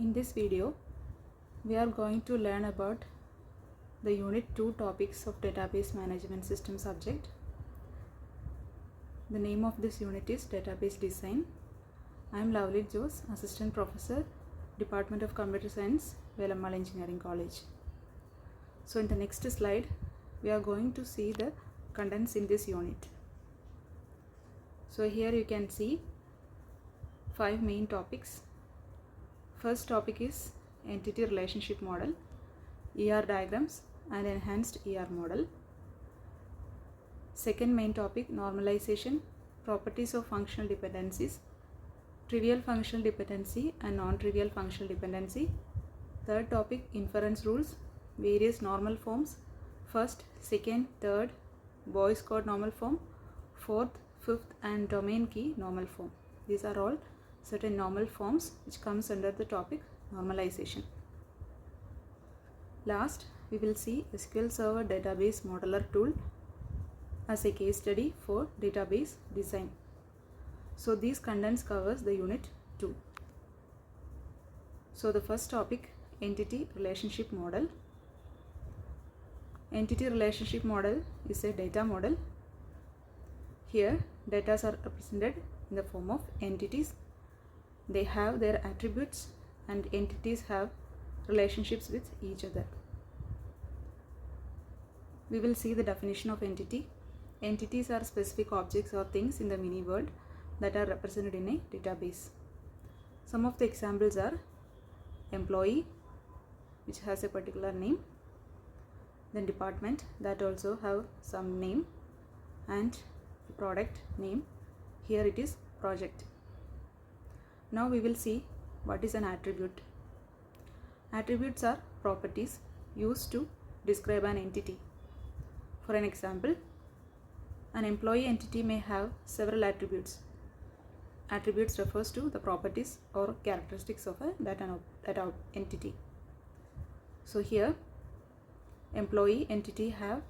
In this video, we are going to learn about the Unit 2 topics of Database Management System subject. The name of this unit is Database Design. I am Lovely Jose, Assistant Professor, Department of Computer Science, Velammal Engineering College. So in the next slide, we are going to see the contents in this unit. So here you can see 5 main topics. First topic is Entity Relationship Model, ER Diagrams and Enhanced ER Model. Second main topic, Normalization, Properties of Functional Dependencies, Trivial Functional Dependency and Non-Trivial Functional Dependency. Third topic, Inference Rules, Various Normal Forms, First, Second, Third, Boy's Code Normal Form, Fourth, Fifth and Domain Key Normal Form. These are all certain normal forms which comes under the topic normalization. Last, we will see SQL Server Database Modeler tool as a case study for database design. So these contents covers the unit 2. So the first topic, Entity Relationship Model. Entity Relationship Model is a data model. Here data are represented in the form of entities. They have their attributes and entities have relationships with each other. We will see the definition of entity. Entities are specific objects or things in the mini world that are represented in a database. Some of the examples are employee, which has a particular name, then department that also have some name, and product name. Here it is project. Now we will see what is an attribute. Attributes are properties used to describe an entity. For an example, an employee entity may have several attributes. Attributes refers to the properties or characteristics of that entity. So here, employee entity have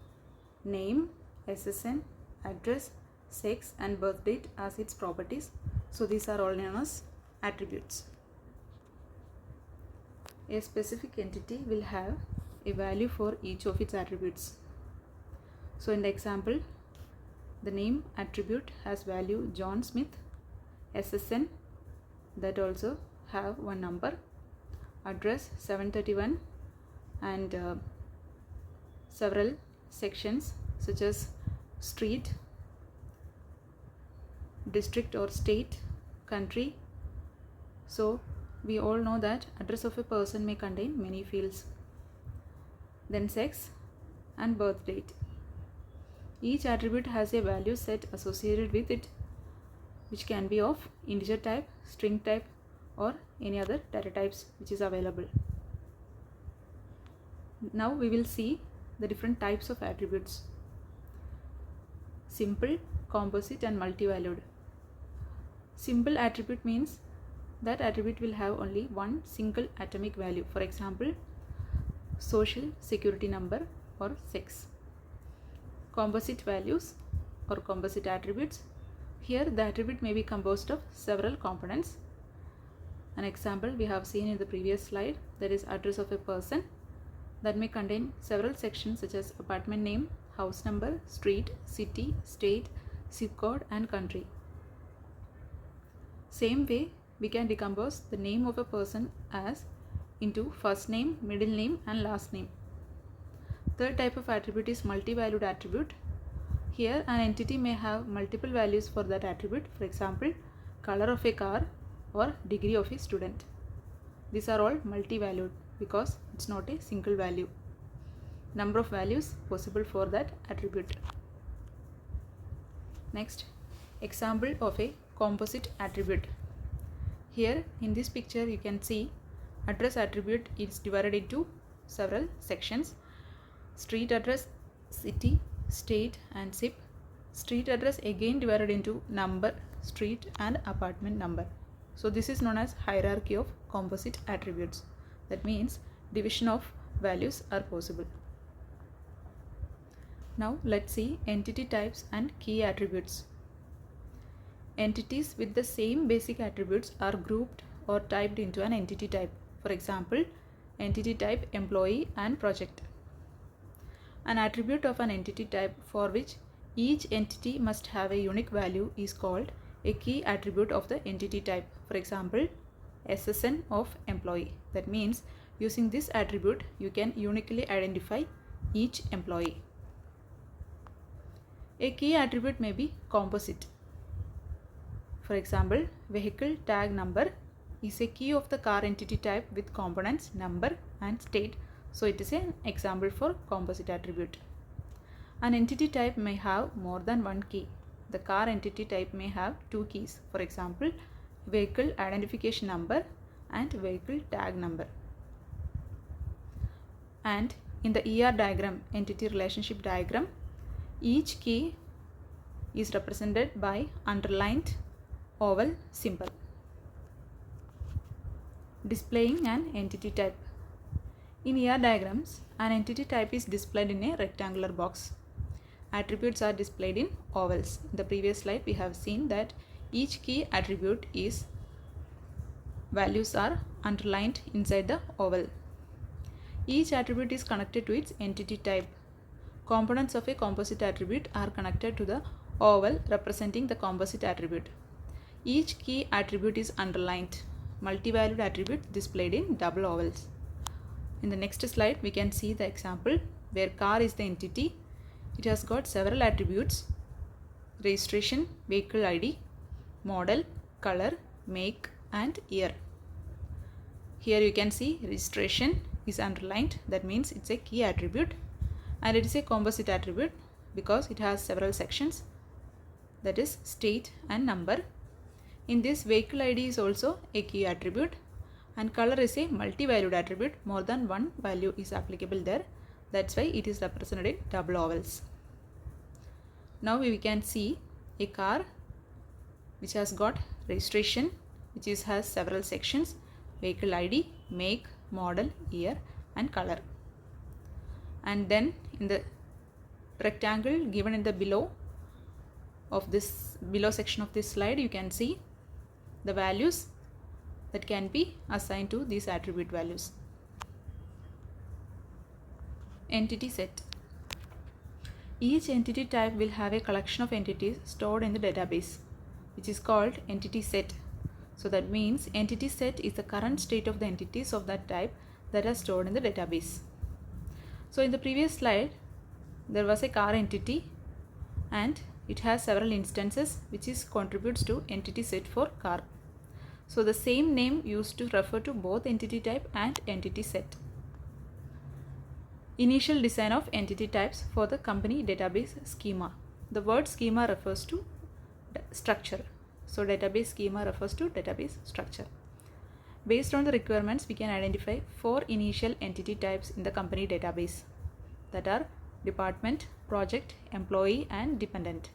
name, SSN, address, sex and birth date as its properties. So these are all known as attributes. A specific entity will have a value for each of its attributes. So in the example, the name attribute has value John Smith, SSN that also have one number, address 731 and several sections such as street, district or state, country. So we all know that address of a person may contain many fields. Then sex and birth date. Each attribute has a value set associated with it, which can be of integer type, string type or any other data types which is available. Now we will see the different types of attributes. Simple, composite and multi-valued. Simple attribute means that attribute will have only one single atomic value. For example, social security number or sex. Composite values or composite attributes. Here the attribute may be composed of several components. An example we have seen in the previous slide, that is address of a person, that may contain several sections such as apartment name, house number, street, city, state, zip code and country. Same way, we can decompose the name of a person as into first name, middle name and last name. Third type of attribute is multi-valued attribute. Here an entity may have multiple values for that attribute. For example, color of a car or degree of a student. These are all multi-valued because it's not a single value. Number of values possible for that attribute. Next, example of a composite attribute. Here in this picture you can see address attribute is divided into several sections. Street address, city, state and zip. Street address again divided into number, street and apartment number. So this is known as hierarchy of composite attributes. That means division of values are possible. Now let's see entity types and key attributes. Entities with the same basic attributes are grouped or typed into an entity type. For example, entity type, employee, and project. An attribute of an entity type for which each entity must have a unique value is called a key attribute of the entity type. For example, SSN of employee. That means using this attribute you can uniquely identify each employee. A key attribute may be composite. For example, vehicle tag number is a key of the car entity type with components, number and state. So it is an example for composite attribute. An entity type may have more than one key. The car entity type may have two keys. For example, vehicle identification number and vehicle tag number. And in the ER diagram, entity relationship diagram, each key is represented by underlined oval symbol, displaying an entity type. In ER diagrams, an entity type is displayed in a rectangular box. Attributes are displayed in ovals. In the previous slide, we have seen that each key attribute is values are underlined inside the oval. Each attribute is connected to its entity type. Components of a composite attribute are connected to the oval representing the composite attribute. Each key attribute is underlined. Multi-valued attribute displayed in double ovals. In the next slide, we can see the example where car is the entity. It has got several attributes: registration, vehicle ID, model, color, make and year. Here you can see registration is underlined. That means it's a key attribute, and it is a composite attribute because it has several sections, that is state and number. In this, vehicle ID is also a key attribute, and color is a multi-valued attribute. More than one value is applicable there. That's why it is represented in double ovals. Now we can see a car which has got registration, which has several sections: vehicle ID, make, model, year and color. And then in the rectangle given in the below section of this slide, you can see the values that can be assigned to these attribute values. Entity set. Each entity type will have a collection of entities stored in the database, which is called entity set. So that means entity set is the current state of the entities of that type that are stored in the database. So in the previous slide, there was a car entity and it has several instances which contributes to entity set for car. So the same name used to refer to both entity type and entity set. Initial design of entity types for the company database schema. The word schema refers to structure. So database schema refers to database structure. Based on the requirements, we can identify 4 initial entity types in the company database, that are department, project, employee and dependent.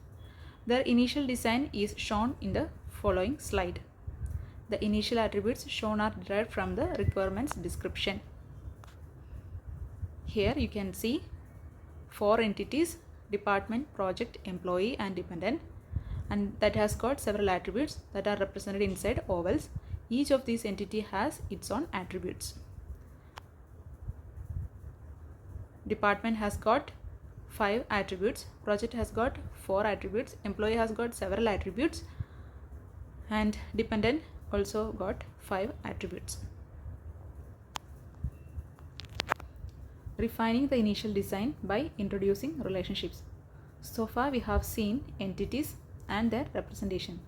Their initial design is shown in the following slide. The initial attributes shown are derived from the requirements description. Here you can see 4 entities: department, project, employee and dependent, and that has got several attributes that are represented inside ovals. Each of these entity has its own attributes. Department has got 5 attributes, project has got 4 attributes, employee has got several attributes and dependent also got 5 attributes. Refining the initial design by introducing relationships. So far we have seen entities and their representation.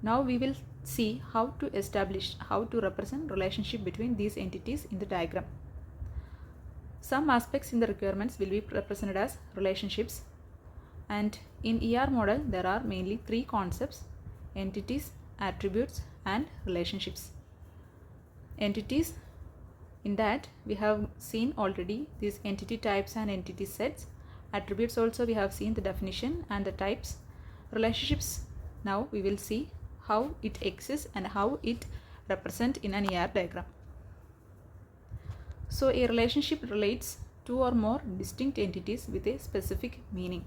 Now we will see how to represent relationship between these entities in the diagram. Some aspects in the requirements will be represented as relationships, and in ER model there are mainly 3 concepts: entities, attributes and relationships. Entities, in that we have seen already these entity types and entity sets. Attributes also we have seen the definition and the types. Relationships, now we will see how it exists and how it represents in an ER diagram. So a relationship relates 2 or more distinct entities with a specific meaning.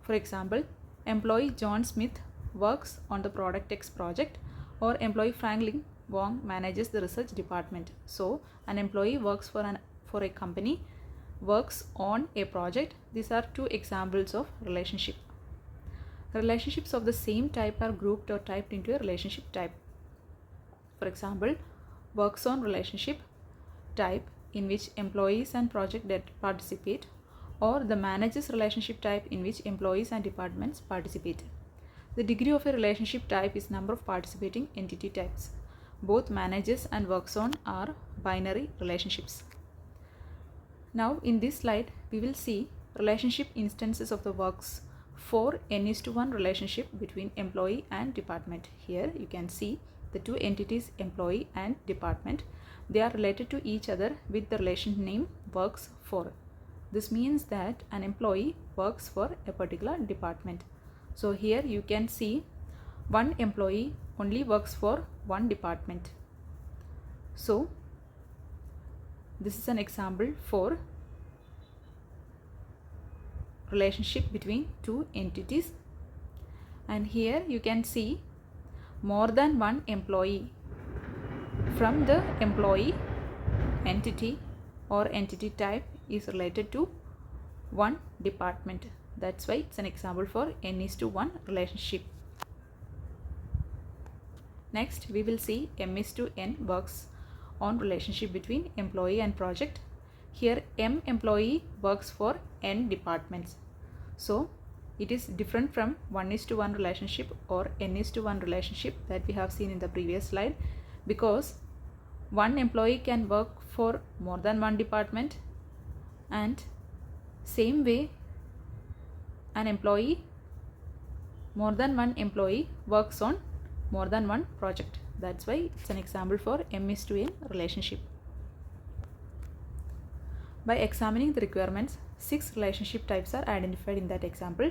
For example, employee John Smith works on the product X project, or employee Franklin Wong manages the research department. So an employee works for a company, works on a project. These are two examples of relationship. Relationships of the same type are grouped or typed into a relationship type. For example, works on relationship type, in which employees and project participate, or the managers relationship type, in which employees and departments participate. The degree of a relationship type is number of participating entity types. Both managers and works on are binary relationships. Now in this slide we will see relationship instances of the works for n:1 relationship between employee and department. Here you can see the two entities, employee and department. They are related to each other with the relation name works for. This means that an employee works for a particular department. So here you can see one employee only works for one department. So this is an example for relationship between two entities, and here you can see more than one employee. From the employee, entity or entity type is related to one department. That's why it's an example for n:1 relationship. Next we will see m:n works on relationship between employee and project. Here m employee works for n departments. So it is different from 1:1 relationship or n:1 relationship that we have seen in the previous slide, because one employee can work for more than one department, and same way more than one employee works on more than one project. That's why it's an example for m:n relationship. By examining the requirements, 6 relationship types are identified in that example.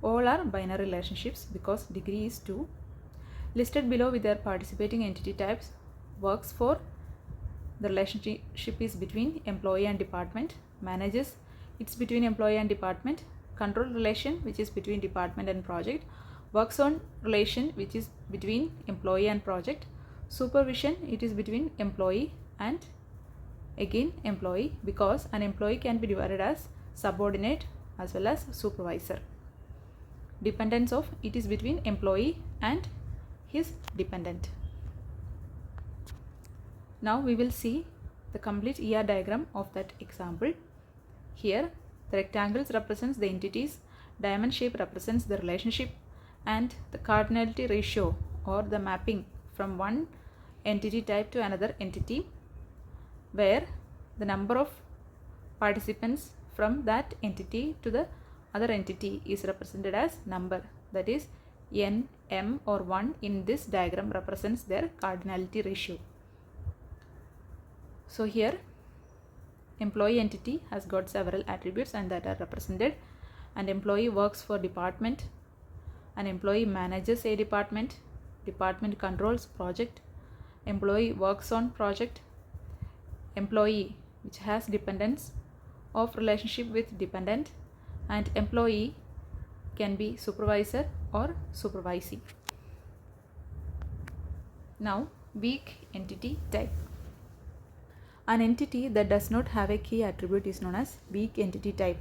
All are binary relationships because degree is 2. Listed below with their participating entity types. Works for, the relationship is between employee and department. Managers, it's between employee and department. Control relation, which is between department and project. Works on relation, which is between employee and project. Supervision, it is between employee and again employee, because an employee can be divided as subordinate as well as supervisor. Dependence of, it is between employee and his dependent. Now we will see the complete ER diagram of that example. Here the rectangles represents the entities, diamond shape represents the relationship, and the cardinality ratio or the mapping from one entity type to another entity, where the number of participants from that entity to the other entity is represented as number, that is n, m or 1 in this diagram represents their cardinality ratio. So here employee entity has got several attributes and that are represented. An employee works for department, an employee manages a department, department controls project, employee works on project, employee which has dependence of relationship with dependent, and employee can be supervisor or supervisee. Now weak entity type. An entity that does not have a key attribute is known as weak entity type.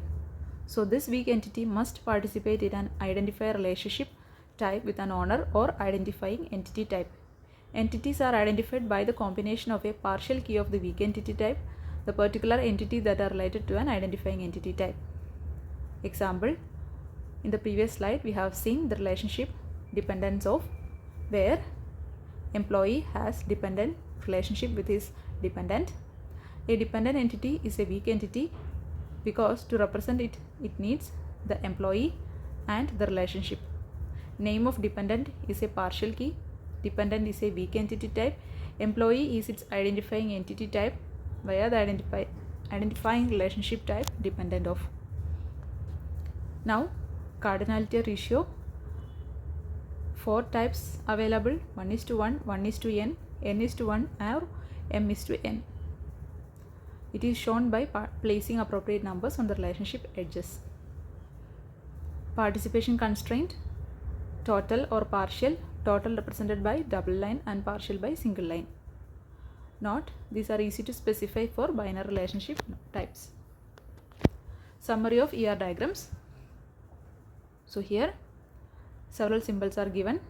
So this weak entity must participate in an identifier relationship type with an owner or identifying entity type. Entities are identified by the combination of a partial key of the weak entity type, the particular entity that are related to an identifying entity type. Example, in the previous slide we have seen the relationship dependence of, where employee has dependent relationship with his dependent. A dependent entity is a weak entity because to represent it, it needs the employee and the relationship. Name of dependent is a partial key, dependent is a weak entity type, employee is its identifying entity type via the identifying relationship type dependent of. Now cardinality ratio, 4 types available, 1:1, 1:n, n:1 or m:n. It is shown by placing appropriate numbers on the relationship edges. Participation constraint, total or partial, total represented by double line and partial by single line. Note, these are easy to specify for binary relationship types. Summary of ER diagrams. So here several symbols are given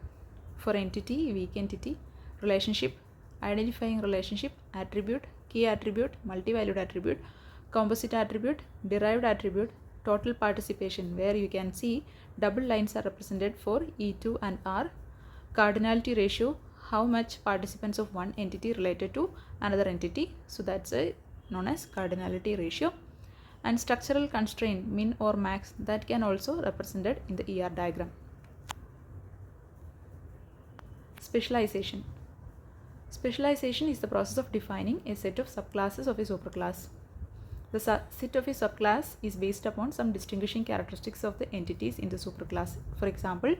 for entity, weak entity, relationship, identifying relationship, attribute, key attribute, multi-valued attribute, composite attribute, derived attribute, total participation, where you can see double lines are represented for E2 and R, cardinality ratio, how much participants of one entity related to another entity, so that's known as cardinality ratio, and structural constraint, min or max, that can also represented in the ER diagram. Specialization. Specialization is the process of defining a set of subclasses of a superclass. The set of a subclass is based upon some distinguishing characteristics of the entities in the superclass. For example,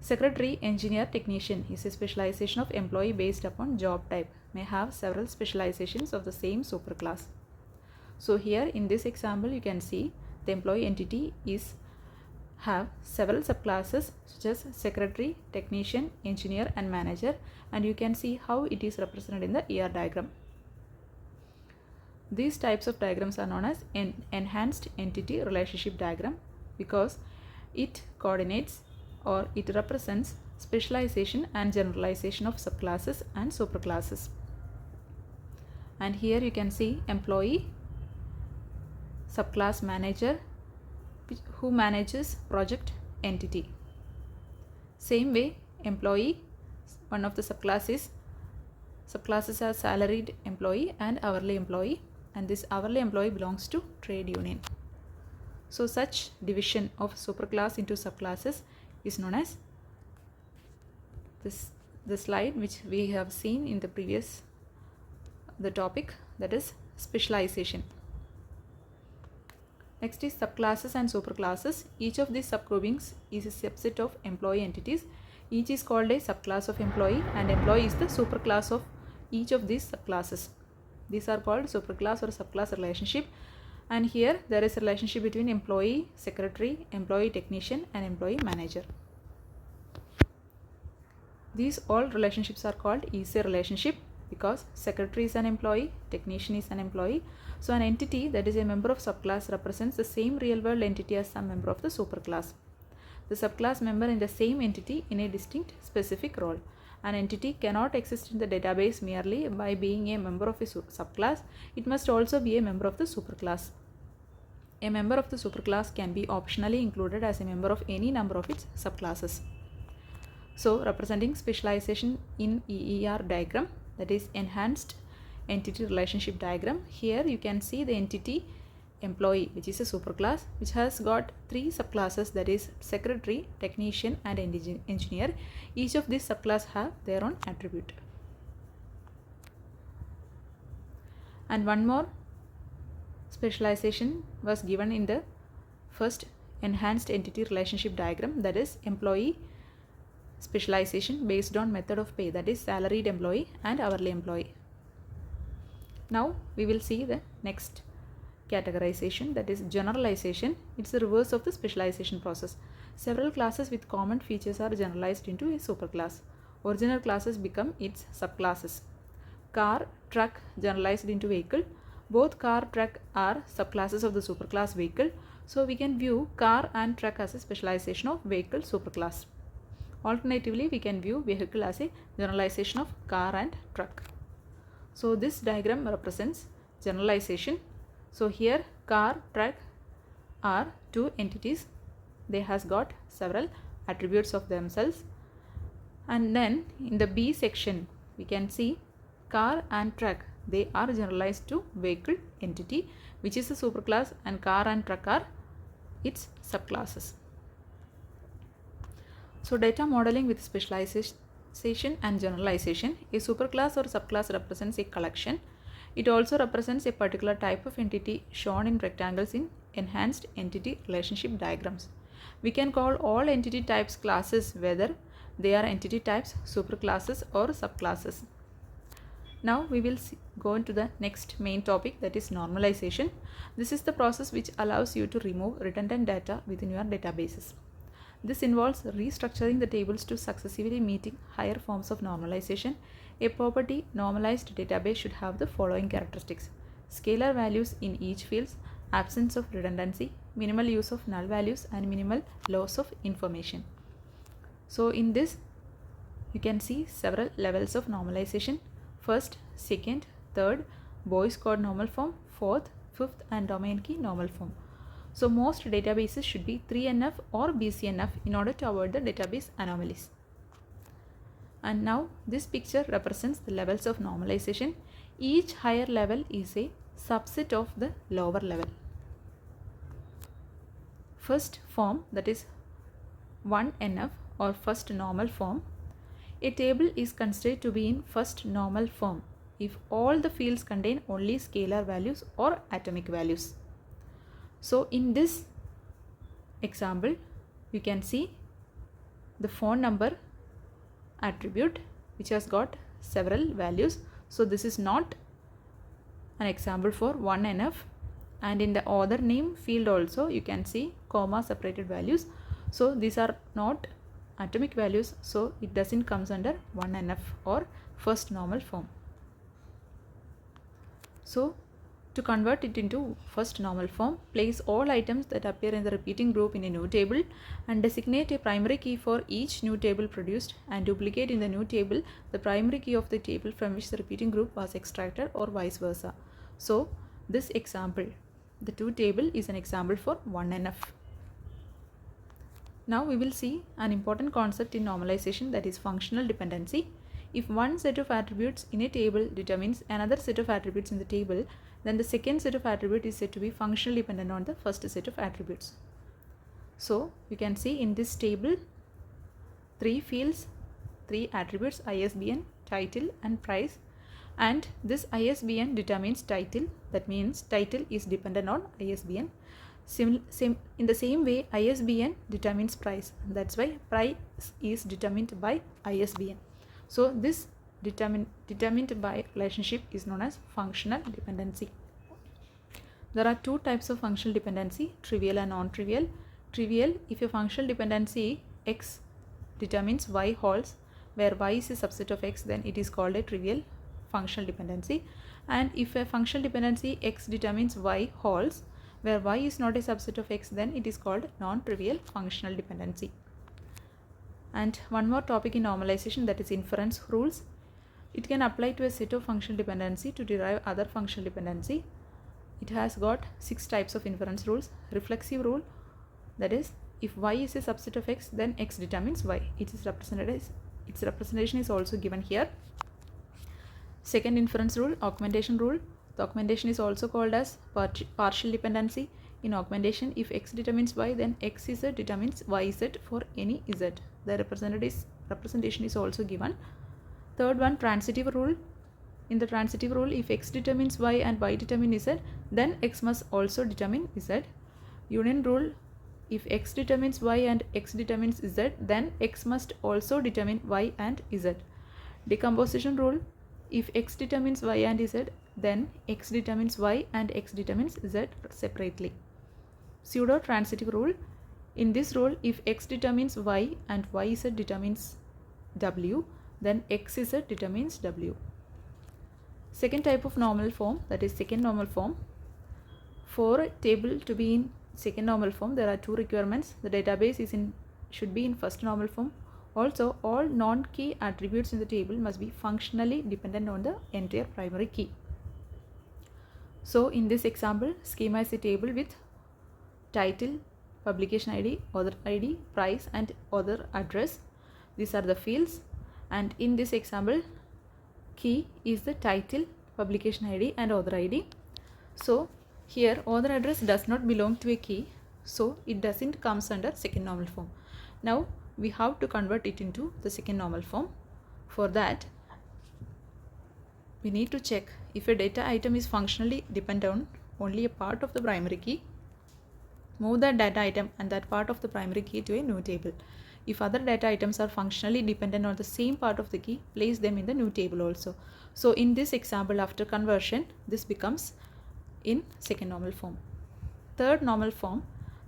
secretary, engineer, technician is a specialization of employee based upon job type, may have several specializations of the same superclass. So here in this example you can see the employee entity have several subclasses such as secretary, technician, engineer and manager, and you can see how it is represented in the ER diagram. These types of diagrams are known as an enhanced entity relationship diagram because it coordinates or it represents specialization and generalization of subclasses and superclasses. And here you can see employee, subclass manager who manages project entity. Same way, employee, one of the subclasses are salaried employee and hourly employee, and this hourly employee belongs to trade union. So such division of superclass into subclasses is known as the slide which we have seen in the previous topic, that is specialization. Next is subclasses and superclasses. Each of these subgroupings is a subset of employee entities. Each is called a subclass of employee, and employee is the superclass of each of these subclasses. These are called superclass or subclass relationship, and here there is a relationship between employee, secretary, employee technician and employee manager. These all relationships are called ESA relationship because secretary is an employee, technician is an employee. So an entity that is a member of subclass represents the same real world entity as some member of the superclass. The subclass member in the same entity in a distinct specific role. An entity cannot exist in the database merely by being a member of a subclass. It must also be a member of the superclass. A member of the superclass can be optionally included as a member of any number of its subclasses. So representing specialization in ER diagram, that is enhanced entity relationship diagram. Here you can see the entity employee, which is a superclass which has got three subclasses, that is secretary, technician and engineer. Each of these subclasses have their own attribute. And one more specialization was given in the first enhanced entity relationship diagram, that is employee specialization based on method of pay, that is salaried employee and hourly employee. Now we will see the next categorization, that is generalization. It's the reverse of the specialization process. Several classes with common features are generalized into a superclass. Original classes become its subclasses. Car, truck generalized into vehicle. Both car, truck are subclasses of the superclass vehicle. So we can view car and truck as a specialization of vehicle superclass. Alternatively, we can view vehicle as a generalization of car and truck. So this diagram represents generalization. So here car, truck are two entities. They has got several attributes of themselves. And then in the B section we can see car and truck, they are generalized to vehicle entity, which is a superclass, and car and truck are its subclasses. So data modeling with specialization and generalization. A superclass or subclass represents a collection. It also represents a particular type of entity shown in rectangles in enhanced entity relationship diagrams. We can call all entity types classes whether they are entity types, superclasses or subclasses. Now we will go into the next main topic, that is normalization. This is the process which allows you to remove redundant data within your databases. This involves restructuring the tables to successively meeting higher forms of normalization. A property normalized database should have the following characteristics: scalar values in each field, absence of redundancy, minimal use of null values, and minimal loss of information. So in this you can see several levels of normalization: first, second, third, Boy's code normal form, fourth, fifth, and domain key normal form. So most databases should be 3NF or BCNF in order to avoid the database anomalies. And now this picture represents the levels of normalization. Each higher level is a subset of the lower level. First form, that is 1NF or first normal form. A table is considered to be in first normal form if all the fields contain only scalar values or atomic values. So in this example, you can see the phone number attribute which has got several values. So this is not an example for 1NF, and in the author name field also you can see comma separated values. So these are not atomic values, so it doesn't comes under 1NF or first normal form. So to convert it into first normal form, place all items that appear in the repeating group in a new table and designate a primary key for each new table produced, and duplicate in the new table the primary key of the table from which the repeating group was extracted, or vice versa. So this example, the two table, is an example for 1NF. Now we will see an important concept in normalization, that is functional dependency. If one set of attributes in a table determines another set of attributes in the table, then the second set of attributes is said to be functionally dependent on the first set of attributes. So you can see in this table 3 fields, 3 attributes: ISBN, title, and price, and this ISBN determines title. That means title is dependent on ISBN. In the same way, ISBN determines price. That's why price is determined by ISBN. So this determined by relationship is known as functional dependency. There are two types of functional dependency: trivial and non-trivial. Trivial, if a functional dependency X determines Y holds, where Y is a subset of X, then it is called a trivial functional dependency. And if a functional dependency X determines Y holds, where Y is not a subset of X, then it is called non-trivial functional dependency. And one more topic in normalization, that is inference rules. It can apply to a set of functional dependency to derive other functional dependency. It has got 6 types of inference rules. Reflexive rule, that is, if Y is a subset of X, then X determines Y. It is represented as, its representation is also given here. Second inference rule, augmentation rule. The augmentation is also called as partial dependency. In augmentation, if X determines Y, then XZ determines YZ for any Z. The representation is also given. Third one, transitive rule. In the transitive rule, if X determines Y and Y determines Z, then X must also determine Z. Union rule, if X determines Y and X determines Z, then X must also determine Y and Z. Decomposition rule, if X determines Y and Z, then X determines Y and X determines Z separately. Pseudo transitive rule, in this rule, if X determines Y and YZ determines W, then XZ determines W. Second type of normal form, that is second normal form. For a table to be in second normal form, there are 2 requirements. The database should be in first normal form. Also, all non-key attributes in the table must be functionally dependent on the entire primary key. So in this example, schema is a table with title, publication ID, author ID, price, and author address. These are the fields. And in this example, key is the title, publication ID, and author ID. So here author address does not belong to a key, so it doesn't comes under second normal form. Now we have to convert it into the second normal form. For that, we need to check if a data item is functionally dependent on only a part of the primary key. Move that data item and that part of the primary key to a new table. If other data items are functionally dependent on the same part of the key, place them in the new table also. So in this example, after conversion, this becomes in second normal form. Third normal form,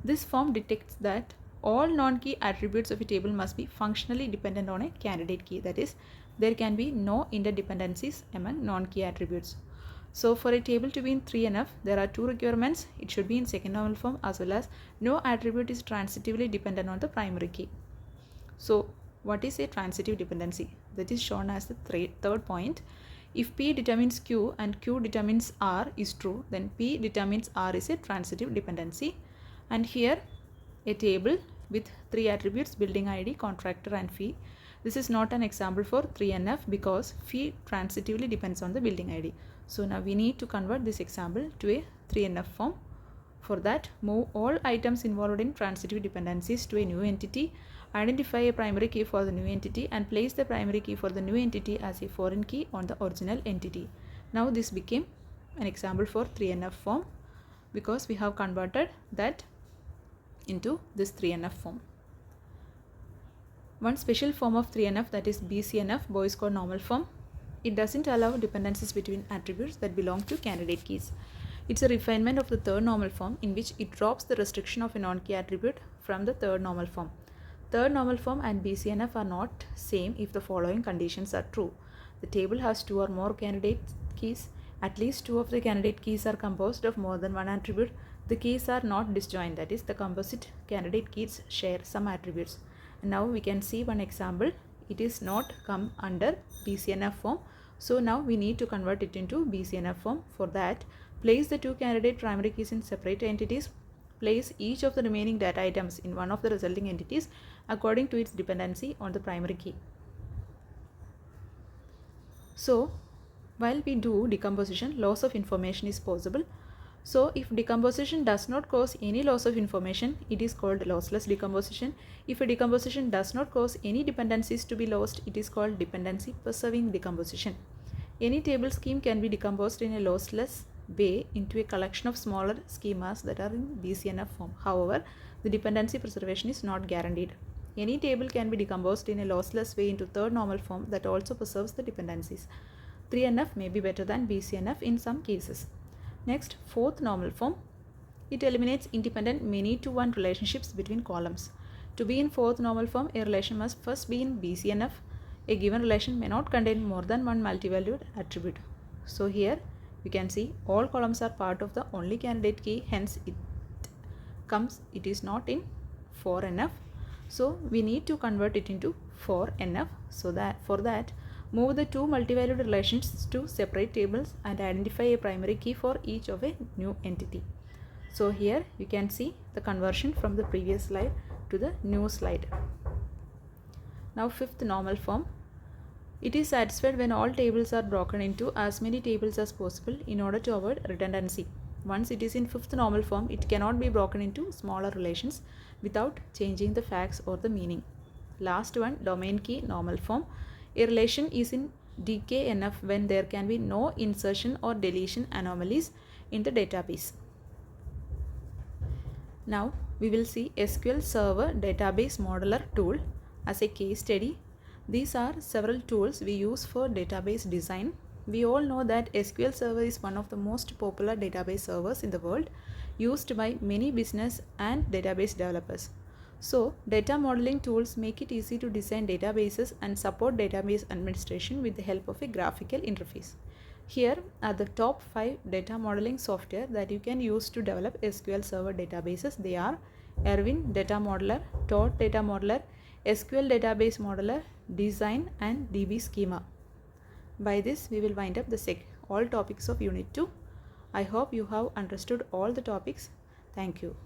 this form detects that all non-key attributes of a table must be functionally dependent on a candidate key. That is, there can be no interdependencies among non-key attributes. So for a table to be in 3NF, there are two requirements. It should be in second normal form, as well as no attribute is transitively dependent on the primary key. So what is a transitive dependency? That is shown as the third point. If P determines Q and Q determines R is true, then P determines R is a transitive dependency. And here a table with three attributes: building ID, contractor and fee. This is not an example for 3NF because fee transitively depends on the building ID. So now we need to convert this example to a 3NF form. For that, move all items involved in transitive dependencies to a new entity, identify a primary key for the new entity, and place the primary key for the new entity as a foreign key on the original entity. Now this became an example for 3NF form because we have converted that into this 3NF form. One special form of 3NF, that is BCNF, Boy's Code Normal Form. It doesn't allow dependencies between attributes that belong to candidate keys. It's a refinement of the third normal form in which it drops the restriction of a non-key attribute from the third normal form. Third normal form and BCNF are not same if the following conditions are true. The table has two or more candidate keys. At least two of the candidate keys are composed of more than one attribute. The keys are not disjoint, that is, the composite candidate keys share some attributes. And now we can see one example. It is not come under BCNF form. So now we need to convert it into BCNF form. For that, place the two candidate primary keys in separate entities. Place each of the remaining data items in one of the resulting entities according to its dependency on the primary key. So while we do decomposition, loss of information is possible. So if decomposition does not cause any loss of information, it is called lossless decomposition. If a decomposition does not cause any dependencies to be lost, it is called dependency preserving decomposition. Any table scheme can be decomposed in a lossless way into a collection of smaller schemas that are in BCNF form. However, the dependency preservation is not guaranteed. Any table can be decomposed in a lossless way into third normal form that also preserves the dependencies. 3NF may be better than BCNF in some cases. Next, fourth normal form. It eliminates independent many-to-one relationships between columns. To be in fourth normal form, a relation must first be in BCNF. A given relation may not contain more than one multivalued attribute. So here you can see all columns are part of the only candidate key, hence it is not in 4NF. So we need to convert it into 4NF. So that for that, move the two multivalued relations to separate tables and identify a primary key for each of a new entity. So here you can see the conversion from the previous slide to the new slide. Now fifth normal form. It is satisfied when all tables are broken into as many tables as possible in order to avoid redundancy. Once it is in fifth normal form, it cannot be broken into smaller relations without changing the facts or the meaning. Last one, domain key normal form. A relation is in DKNF when there can be no insertion or deletion anomalies in the database. Now we will see SQL Server Database Modeler tool as a case study. These are several tools we use for database design. We all know that SQL Server is one of the most popular database servers in the world, used by many business and database developers. So, data modeling tools make it easy to design databases and support database administration with the help of a graphical interface. Here are the top 5 data modeling software that you can use to develop SQL Server databases. They are Erwin Data Modeler, Todd Data Modeler, SQL Database Modeler, Design and DB Schema. By this, we will wind up all topics of Unit 2. I hope you have understood all the topics. Thank you.